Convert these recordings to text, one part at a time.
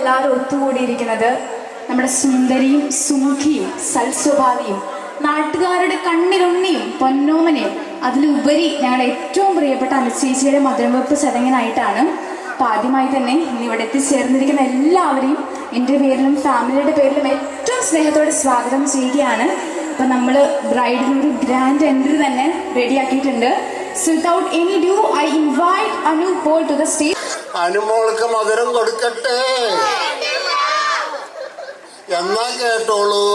നമ്മളെല്ലാവരും ഒത്തുകൂടിയിരിക്കുന്നത് നമ്മുടെ സുന്ദരിയും സുമുഖിയും സൽസ്വഭാവിയും നാട്ടുകാരുടെ കണ്ണിലുണ്ണിയും പൊന്നോമനയും അതിലുപരി ഞങ്ങളുടെ ഏറ്റവും പ്രിയപ്പെട്ട അനുചേച്ചിയുടെ മധുരവെപ്പ് ചടങ്ങിനായിട്ടാണ്. അപ്പോൾ ആദ്യമായി തന്നെ ഇന്ന് ഇവിടെ എത്തിച്ചേർന്നിരിക്കുന്ന എല്ലാവരെയും എൻ്റെ പേരിലും ഫാമിലിയുടെ പേരിലും ഏറ്റവും സ്നേഹത്തോടെ സ്വാഗതം ചെയ്യുകയാണ്. അപ്പോൾ നമ്മൾ ബ്രൈഡിനൊരു ഗ്രാൻഡ് എൻട്രി തന്നെ റെഡിയാക്കിയിട്ടുണ്ട്. So without any ado, I invite Anu Paul to the stage. അനുമോൾക്ക് മധുരം കൊടുക്കട്ടെ എന്നാ കേട്ടോളൂ.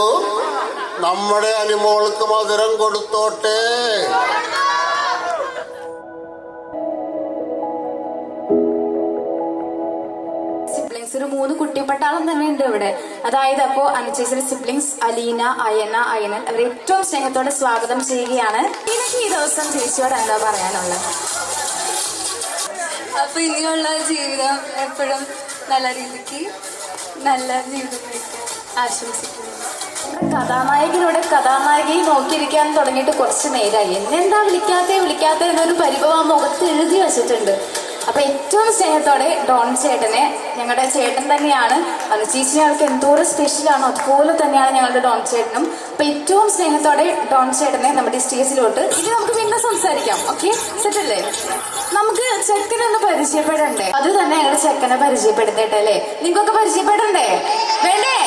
നമ്മുടെ അനുമോൾക്ക് മധുരം കൊടുത്തോട്ടെ. സിബ്ലിങ്സ് ഒരു 3 കുട്ടിപ്പട്ടാളം തന്നെ ഉണ്ട് ഇവിടെ. അതായത് അപ്പോൾ അനുചേച്ചിയുടെ സിബ്ലിങ്സ് അലീന, അയന, അയനൽ അവരെ ഏറ്റവും സ്നേഹത്തോടെ സ്വാഗതം ചെയ്യുകയാണ്. എനിക്ക് ഈ ദിവസം ചേച്ചിയോട് എന്താ പറയാനുള്ളത്? അപ്പൊ ഇനിയുള്ള ജീവിതം എപ്പോഴും നല്ല രീതിക്ക് നല്ല ജീവിതം ആശംസിക്കുന്നു. കഥാനായകനോട് കഥാനായികയെ നോക്കിയിരിക്കാൻ തുടങ്ങിയിട്ട് കുറച്ച് നേരമായി. എന്നെന്താ വിളിക്കാത്ത എന്നൊരു പരിഭവം മുഖത്ത് എഴുതി വെച്ചിട്ടുണ്ട്. അപ്പൊ ഏറ്റവും സ്നേഹത്തോടെ ഡോൺ ചേട്ടനെ, ഞങ്ങളുടെ ചേട്ടൻ തന്നെയാണ്. അനുചേച്ചി ആൾക്ക് എന്തോരം സ്പെഷ്യലാണോ അതുപോലെ തന്നെയാണ് ഞങ്ങളുടെ ഡോൺ ചേട്ടനും. അപ്പൊ ഏറ്റവും സ്നേഹത്തോടെ ഡോൺ ചേട്ടനെ നമ്മുടെ സ്റ്റേജിലോട്ട്. ഇനി നമുക്ക് പിന്നെ സംസാരിക്കാം. ഓക്കെ, സെറ്റല്ലേ? നമുക്ക് ചെക്കനൊന്ന് പരിചയപ്പെടണ്ടേ? അത് തന്നെ ഞങ്ങളുടെ ചെക്കനെ പരിചയപ്പെടുത്തട്ടെ അല്ലേ? നിങ്ങൾക്കൊക്കെ പരിചയപ്പെടണ്ടേ? വേണ്ടേ?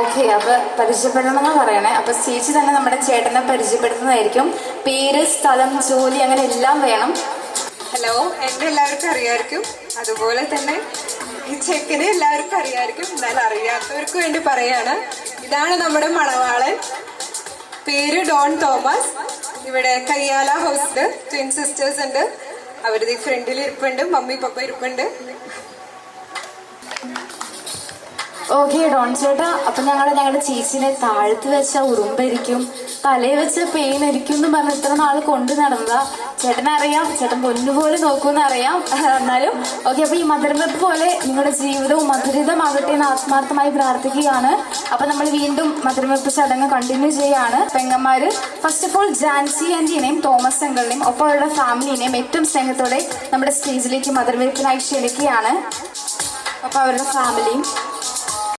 ഓക്കെ, അപ്പൊ പരിചയപ്പെടണമെന്ന് പറയണേ. അപ്പൊ ചേച്ചി തന്നെ നമ്മുടെ ചേട്ടനെ പരിചയപ്പെടുത്തുന്നതായിരിക്കും. പേര്, സ്ഥലം, ജോലി അങ്ങനെ എല്ലാം വേണം. ഹലോ, എന്നെ എല്ലാവർക്കും അറിയാമായിരിക്കും, അതുപോലെ തന്നെ ഈ ചെക്കനെ എല്ലാവർക്കും അറിയാമായിരിക്കും. എന്നാൽ അറിയാത്തവർക്ക് വേണ്ടി പറയാണ്, ഇതാണ് നമ്മുടെ മണവാളൻ. പേര് ഡോൺ തോമസ്. ഇവിടെ കയ്യാല ഹൗസിൽ ട്വിൻ സിസ്റ്റേഴ്സ് ഉണ്ട്. അവരുടെ ഫ്രണ്ടിൽ ഇരിപ്പുണ്ട്, മമ്മി പപ്പ ഇരിപ്പുണ്ട്. ഓക്കെ ഡോൺ ചേട്ടാ, അപ്പൊ ഞങ്ങളുടെ ചേച്ചിനെ താഴ്ത്തി വെച്ച ഉറുമ്പായിരിക്കും, തലയിൽ വെച്ച പെയിനായിരിക്കും എന്ന് പറഞ്ഞ് ഇത്ര നാൾ കൊണ്ടു നടന്നതാ. ചേട്ടനറിയാം, ചേട്ടൻ പൊന്നുപോലെ നോക്കൂന്ന് അറിയാം. എന്നാലും ഓക്കെ, അപ്പൊ ഈ മധുരവെപ്പ് പോലെ നിങ്ങളുടെ ജീവിതവും മധുരിതമാകട്ടെ എന്ന് ആത്മാർത്ഥമായി പ്രാർത്ഥിക്കുകയാണ്. അപ്പൊ നമ്മൾ വീണ്ടും മധുരവെപ്പ് ചടങ്ങ് കണ്ടിന്യൂ ചെയ്യാണ്. പെങ്ങന്മാര് ഫസ്റ്റ് ഓഫ് ഓൾ ജാൻസി ആന്റിനെയും തോമസ് അങ്കിളിനെയും ഒപ്പം അവരുടെ ഫാമിലിനെയും ഏറ്റവും സ്നേഹത്തോടെ നമ്മുടെ സ്റ്റേജിലേക്ക് മധുരവെപ്പിനായി ക്ഷണിക്കുകയാണ്. അപ്പൊ അവരുടെ ഫാമിലിയും